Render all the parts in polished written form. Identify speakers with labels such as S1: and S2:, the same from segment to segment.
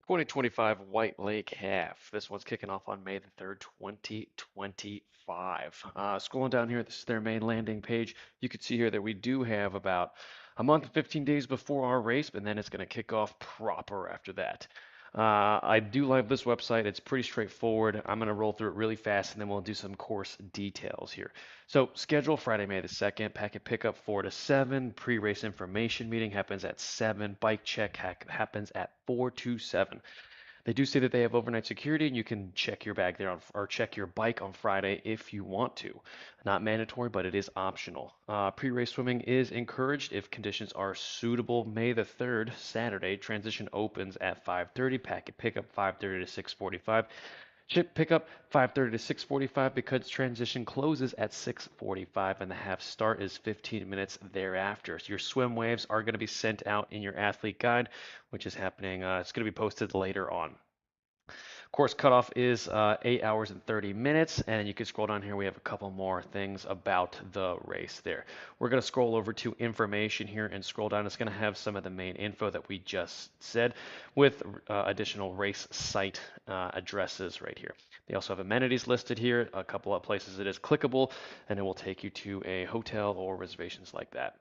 S1: 2025 White Lake Half. This one's kicking off on May the 3rd, 2025. Scrolling down here, this is their main landing page. You can see here that we do have about a month and 15 days before our race, but then it's going to kick off proper after that. I do like this website. It's pretty straightforward. I'm going to roll through it really fast and then we'll do some course details here. So, schedule Friday, May the 2nd. Packet pickup 4 to 7. Pre race information meeting happens at 7. Bike check happens at 4 to 7. They do say that they have overnight security, and you can check your bag there or check your bike on Friday if you want to. Not mandatory, but it is optional. Pre-race swimming is encouraged if conditions are suitable. May the 3rd, Saturday, transition opens at 5:30. Packet pickup 5:30 to 6:45. Chip pickup 5:30 to 6:45 because transition closes at 6:45 and the half start is 15 minutes thereafter. So your swim waves are going to be sent out in your athlete guide, which is happening. It's going to be posted later on. Course cutoff is 8 hours and 30 minutes, and you can scroll down here. We have a couple more things about the race there. We're going to scroll over to information here and scroll down. It's going to have some of the main info that we just said with additional race site addresses right here. They also have amenities listed here, a couple of places it is clickable, and it will take you to a hotel or reservations like that.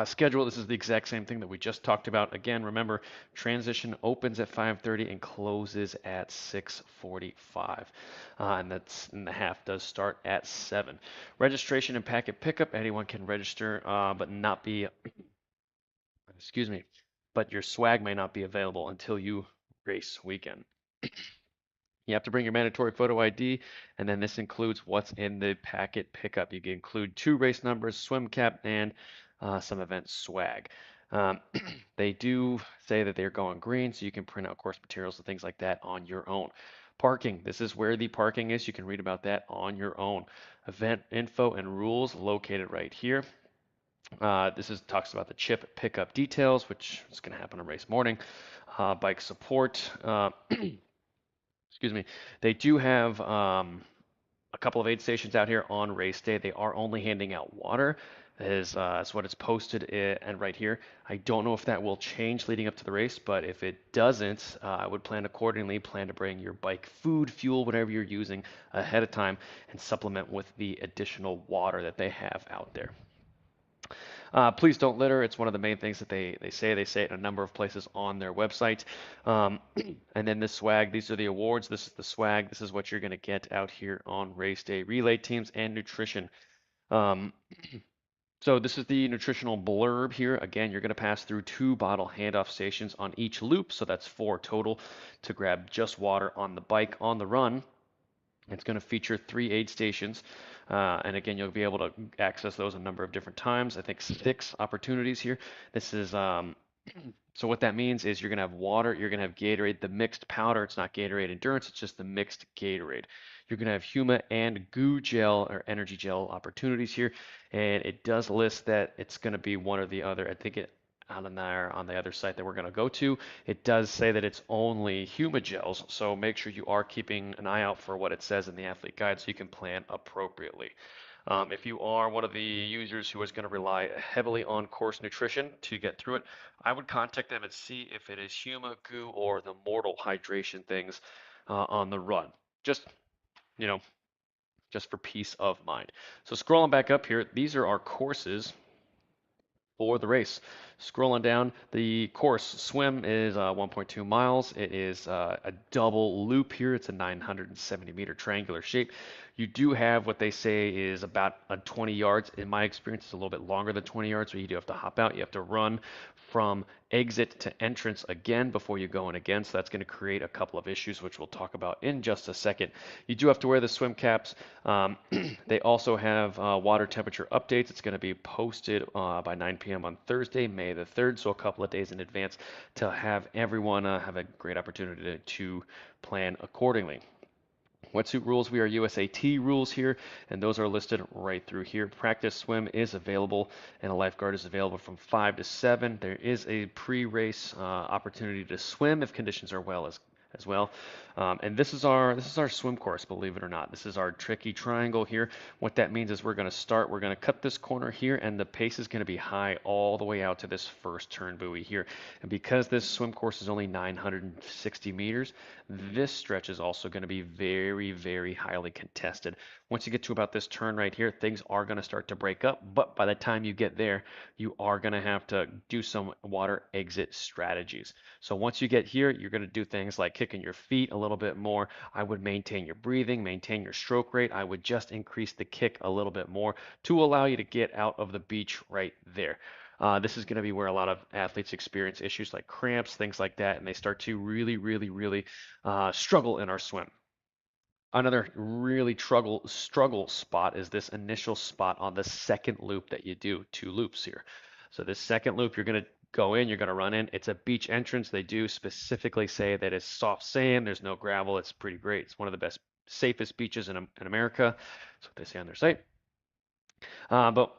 S1: Schedule, this is the exact same thing that we just talked about. Again, remember, transition opens at 5:30 and closes at 6:45. And the half does start at 7. Registration and packet pickup, anyone can register, but not be, excuse me, but your swag may not be available until you race weekend. You have to bring your mandatory photo ID, and then this includes what's in the packet pickup. You can include 2 race numbers, swim cap, and some event swag. Um, they do say that they're going green, so you can print out course materials and things like that on your own. Parking, this is where the parking is. You can read about that on your own. Event info and rules located right here. Talks about the chip pickup details, which is going to happen on race morning. Bike support. Excuse me. They do have a couple of aid stations out here on race day. They are only handing out water. That's what it's posted and right here. I don't know if that will change leading up to the race, but if it doesn't, I would plan accordingly. Plan to bring your bike food, fuel, whatever you're using ahead of time and supplement with the additional water that they have out there. Please don't litter. It's one of the main things that they say. They say it in a number of places on their website. Um, and then this swag, these are the awards. This is the swag. This is what you're going to get out here on race day. Relay teams and nutrition. Um, so this is the nutritional blurb here. Again, you're going to pass through 2 bottle handoff stations on each loop. So that's 4 total to grab just water on the bike on the run. It's going to feature 3 aid stations. And again, you'll be able to access those a number of different times. I think 6 opportunities here. This is so what that means is you're going to have water, you're going to have Gatorade, the mixed powder. It's not Gatorade Endurance, it's just the mixed Gatorade. You're going to have Huma and Goo Gel or Energy Gel opportunities here. And it does list that it's going to be one or the other. I think it on there on the other site that we're going to go to, it does say that it's only Huma gels, so make sure you are keeping an eye out for what it says in the athlete guide so you can plan appropriately. If you are one of the users who is going to rely heavily on course nutrition to get through it, I would contact them and see if it is Huma, Goo, or the Mortal hydration things on the run. Just, you know, just for peace of mind. So scrolling back up here, these are our courses for the race. Scrolling down, the course swim is 1.2 miles. It is a double loop here. It's a 970-meter triangular shape. You do have what they say is about 20 yards. In my experience, it's a little bit longer than 20 yards, so you do have to hop out. You have to run from exit to entrance again before you go in again. So that's going to create a couple of issues, which we'll talk about in just a second. You do have to wear the swim caps. They also have water temperature updates. It's going to be posted by 9 p.m. on Thursday, May the 3rd, so a couple of days in advance to have everyone have a great opportunity to plan accordingly. Wetsuit rules, we are USAT rules here, and those are listed right through here. Practice swim is available, and a lifeguard is available from 5 to 7. There is a pre-race opportunity to swim if conditions are as well. And this is our swim course, believe it or not. This is our tricky triangle here. What that means is we're going to cut this corner here, and the pace is going to be high all the way out to this first turn buoy here. And because this swim course is only 960 meters, this stretch is also going to be very, very highly contested. Once you get to about this turn right here, things are going to start to break up, but by the time you get there, you are going to have to do some water exit strategies. So once you get here, you're going to do things like kicking your feet a little bit more. I would maintain your breathing, maintain your stroke rate. I would just increase the kick a little bit more to allow you to get out of the beach right there. This is going to be where a lot of athletes experience issues like cramps, things like that, and they start to really, really, really struggle in our swim. Another really struggle spot is this initial spot on the second loop that you do, two loops here. So this second loop, you're going to go in, you're going to run in. It's a beach entrance. They do specifically say that it's soft sand, there's no gravel. It's pretty great. It's one of the best, safest beaches in America. That's what they say on their site. But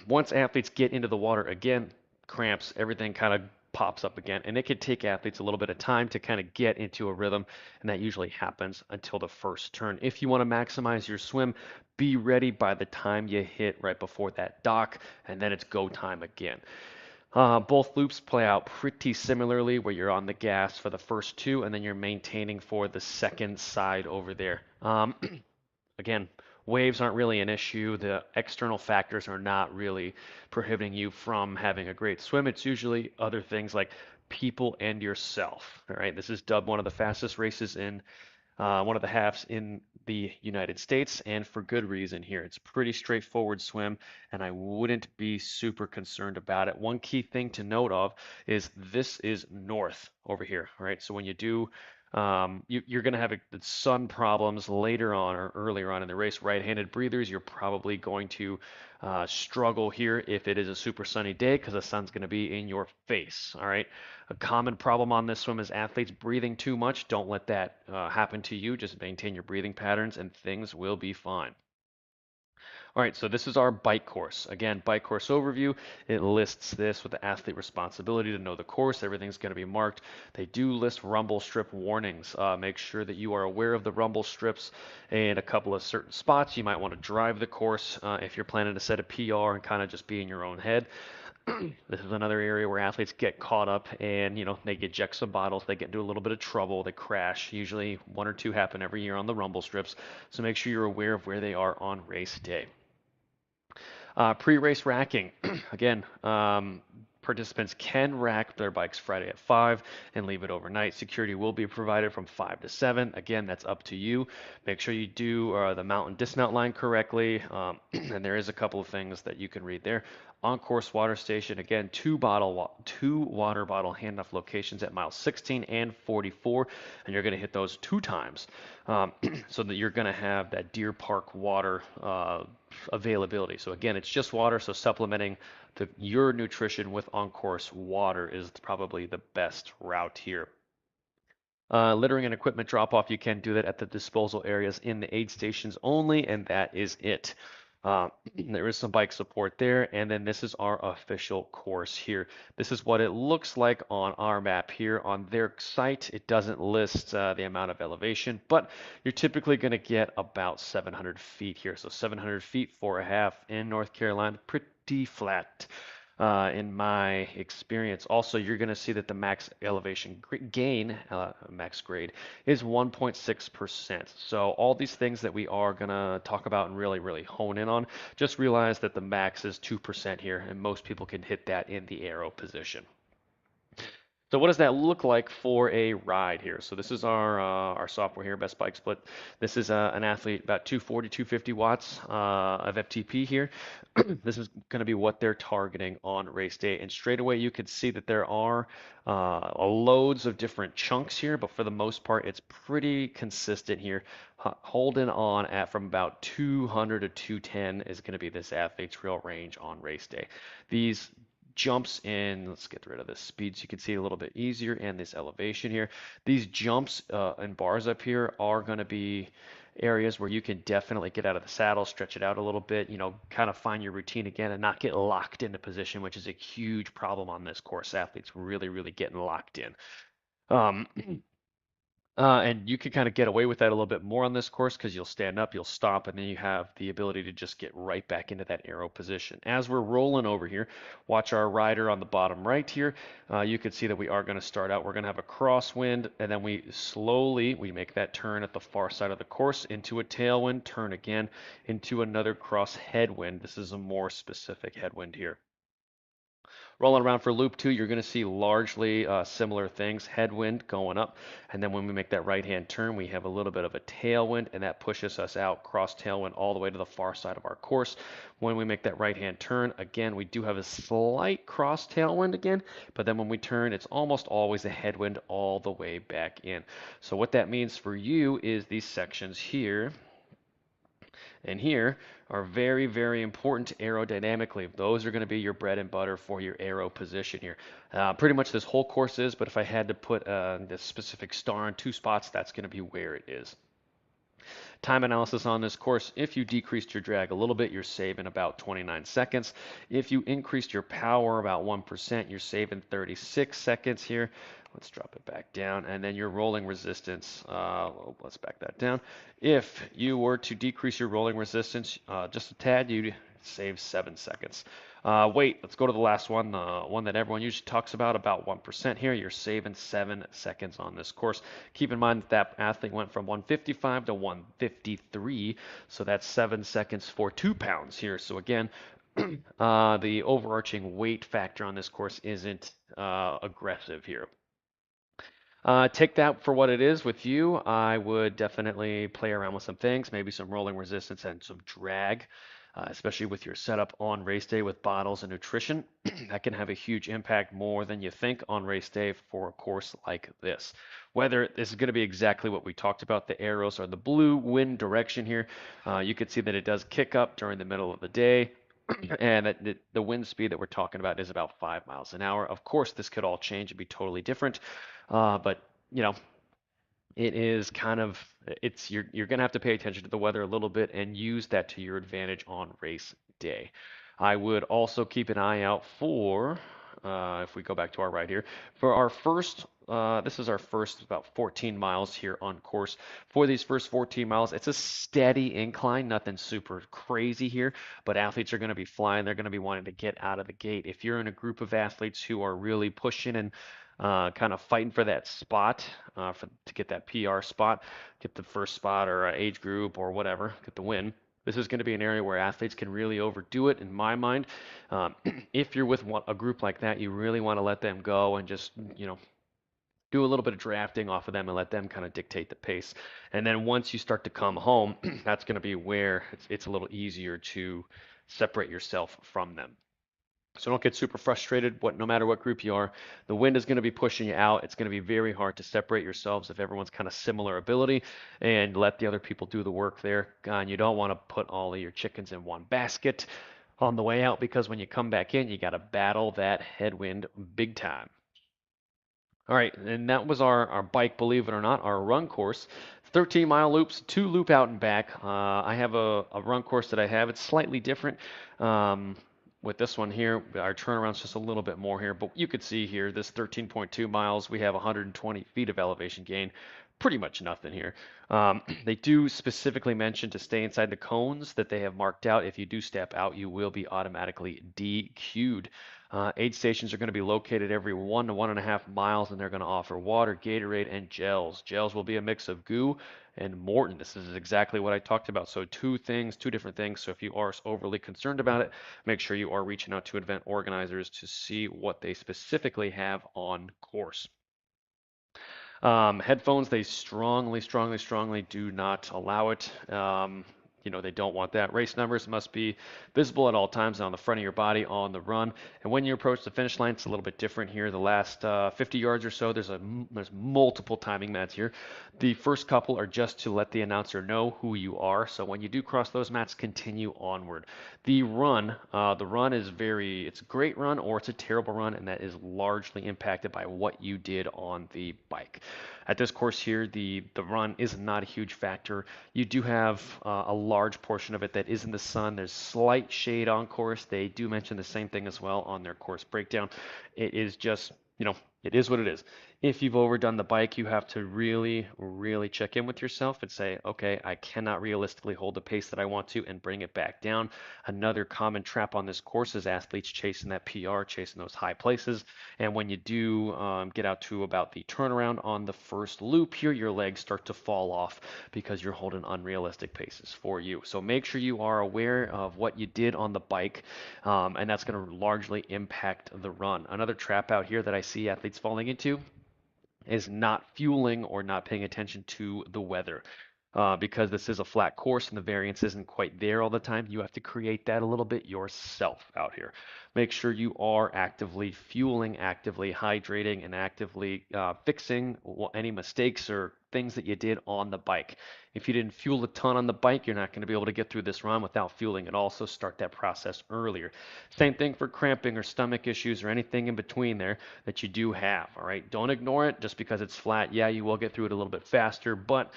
S1: once athletes get into the water again, cramps, everything kind of pops up again. And it could take athletes a little bit of time to kind of get into a rhythm. And that usually happens until the first turn. If you want to maximize your swim, be ready by the time you hit right before that dock, and then it's go time again. Both loops play out pretty similarly, where you're on the gas for the first two, and then you're maintaining for the second side over there. Again, waves aren't really an issue. The external factors are not really prohibiting you from having a great swim. It's usually other things like people and yourself. All right, this is dubbed one of the fastest races in one of the halves in the United States, and for good reason here. It's a pretty straightforward swim, and I wouldn't be super concerned about it. One key thing to note of is this is north over here, right? So when you do, you're going to have sun problems later on or earlier on in the race. Right-handed breathers, you're probably going to struggle here if it is a super sunny day because the sun's going to be in your face, all right? A common problem on this swim is athletes breathing too much. Don't let that happen to you. Just maintain your breathing patterns and things will be fine. All right, so this is our bike course. Again, bike course overview. It lists this with the athlete responsibility to know the course. Everything's going to be marked. They do list rumble strip warnings. Make sure that you are aware of the rumble strips and a couple of certain spots. You might want to drive the course if you're planning to set a PR and kind of just be in your own head. This is another area where athletes get caught up and, they eject some bottles, they get into a little bit of trouble, they crash. Usually one or two happen every year on the rumble strips. So make sure you're aware of where they are on race day. Pre-race racking. Again, participants can rack their bikes Friday at 5 and leave it overnight. Security will be provided from 5 to 7. Again, that's up to you. Make sure you do the mount and dismount line correctly. And there is a couple of things that you can read there. On-course water station, again, two water bottle handoff locations at miles 16 and 44, and you're going to hit those 2 times, so that you're going to have that Deer Park water availability. So again, it's just water, so supplementing your nutrition with on-course water is probably the best route here. Littering and equipment drop-off, you can do that at the disposal areas in the aid stations only, and that is it. There is some bike support there, and then this is our official course here. This is what it looks like on our map here. On their site, it doesn't list the amount of elevation, but you're typically going to get about 700 feet here. So 700 feet for a half in North Carolina, pretty flat. In my experience. Also, you're going to see that the max elevation gain, max grade, is 1.6%. So all these things that we are going to talk about and really, really hone in on, just realize that the max is 2% here, and most people can hit that in the arrow position. So what does that look like for a ride here? So this is our software here, Best Bike Split. This is an athlete about 240, 250 watts of FTP here. This is going to be what they're targeting on race day. And straight away you can see that there are loads of different chunks here, but for the most part it's pretty consistent here. Holding on at from about 200 to 210 is going to be this athlete's real range on race day. These jumps in, let's get rid of this speed so you can see it a little bit easier, and this elevation here. These jumps and bars up here are going to be areas where you can definitely get out of the saddle, stretch it out a little bit, kind of find your routine again and not get locked into position, which is a huge problem on this course. Athletes really, really getting locked in. And you can kind of get away with that a little bit more on this course because you'll stand up, you'll stop, and then you have the ability to just get right back into that arrow position. As we're rolling over here, watch our rider on the bottom right here. You can see that we are going to start out. We're going to have a crosswind, and then we make that turn at the far side of the course into a tailwind, turn again into another cross headwind. This is a more specific headwind here. Rolling around for loop two, you're going to see largely similar things. Headwind going up, and then when we make that right-hand turn, we have a little bit of a tailwind, and that pushes us out cross tailwind all the way to the far side of our course. When we make that right-hand turn, again, we do have a slight cross tailwind again, but then when we turn, it's almost always a headwind all the way back in. So what that means for you is these sections here and here are very, very important aerodynamically. Those are going to be your bread and butter for your aero position here. Pretty much this whole course is, but if I had to put this specific star in two spots, that's going to be where it is. Time analysis on this course, if you decreased your drag a little bit, you're saving about 29 seconds. If you increased your power about 1%, you're saving 36 seconds here. Let's drop it back down. And then your rolling resistance, let's back that down. If you were to decrease your rolling resistance just a tad, you'd save 7 seconds. Wait, let's go to the last one, the one that everyone usually talks about 1% here. You're saving 7 seconds on this course. Keep in mind that that athlete went from 155 to 153, so that's 7 seconds for 2 pounds here. So again, the overarching weight factor on this course isn't aggressive here. Take that for what it is with you. I would definitely play around with some things, maybe some rolling resistance and some drag, especially with your setup on race day with bottles and nutrition. That can have a huge impact more than you think on race day for a course like this. Whether this is going to be exactly what we talked about, the arrows are the blue wind direction here. You can see that it does kick up during the middle of the day. And that the wind speed that we're talking about is about 5 miles an hour. Of course, this could all change and be totally different. But you know, it is kind of you're going to have to pay attention to the weather a little bit and use that to your advantage on race day. I would also keep an eye out for if we go back to our right here for our first. This is our first about 14 miles here on course. For these first 14 miles, it's a steady incline, nothing super crazy here, but athletes are going to be flying. They're going to be wanting to get out of the gate. If you're in a group of athletes who are really pushing and kind of fighting for that spot to get that PR spot, get the first spot or age group or whatever, get the win. This is going to be an area where athletes can really overdo it, in my mind. Um, if you're with a group like that, you really want to let them go and just, do a little bit of drafting off of them and let them kind of dictate the pace. And then once you start to come home, that's going to be where it's a little easier to separate yourself from them. So don't get super frustrated. No matter what group you are, the wind is going to be pushing you out. It's going to be very hard to separate yourselves if everyone's kind of similar ability, and let the other people do the work there. And you don't want to put all of your chickens in one basket on the way out, because when you come back in, you got to battle that headwind big time. All right, and that was our bike, believe it or not, our run course. 13-mile loops, 2 loop out and back. I have a run course that I have. It's slightly different. With this one here, our turnaround's just a little bit more here, but you could see here, this 13.2 miles, we have 120 feet of elevation gain. Pretty much nothing here. They do specifically mention to stay inside the cones that they have marked out. If you do step out, you will be automatically DQ'd. Aid stations are going to be located every 1 to 1.5 miles, and they're going to offer water, Gatorade, and gels. Gels will be a mix of goo and Morton. This is exactly what I talked about. So two different things. So if you are overly concerned about it, make sure you are reaching out to event organizers to see what they specifically have on course. Headphones, they strongly do not allow it. They don't want that. Race numbers must be visible at all times on the front of your body on the run. And when you approach the finish line, it's a little bit different here. The last 50 yards or so, there's multiple timing mats here. The first couple are just to let the announcer know who you are. So when you do cross those mats, continue onward. The run is it's a great run or it's a terrible run, and that is largely impacted by what you did on the bike. At this course here, the run is not a huge factor. You do have a large portion of it that is in the sun. There's slight shade on course. They do mention the same thing as well on their course breakdown. It is just, it is what it is. If you've overdone the bike, you have to really, really check in with yourself and say, okay, I cannot realistically hold the pace that I want to and bring it back down. Another common trap on this course is athletes chasing that PR, chasing those high places. And when you do get out to about the turnaround on the first loop here, your legs start to fall off because you're holding unrealistic paces for you. So make sure you are aware of what you did on the bike, and that's going to largely impact the run. Another trap out here that I see athletes falling into is not fueling or not paying attention to the weather. Because this is a flat course and the variance isn't quite there all the time, you have to create that a little bit yourself out here. Make sure you are actively fueling, actively hydrating, and actively fixing any mistakes or things that you did on the bike. If you didn't fuel a ton on the bike, you're not going to be able to get through this run without fueling it. Also, start that process earlier. Same thing for cramping or stomach issues or anything in between there that you do have. All right, don't ignore it just because it's flat. Yeah, you will get through it a little bit faster, but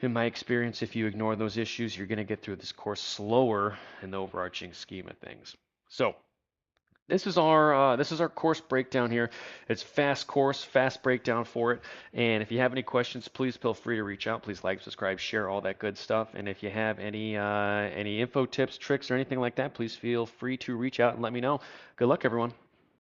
S1: in my experience, if you ignore those issues, you're going to get through this course slower in the overarching scheme of things. So this is our course breakdown here. It's fast course, fast breakdown for it. And if you have any questions, please feel free to reach out. Please like, subscribe, share all that good stuff. And if you have any info, tips, tricks, or anything like that, please feel free to reach out and let me know. Good luck, everyone.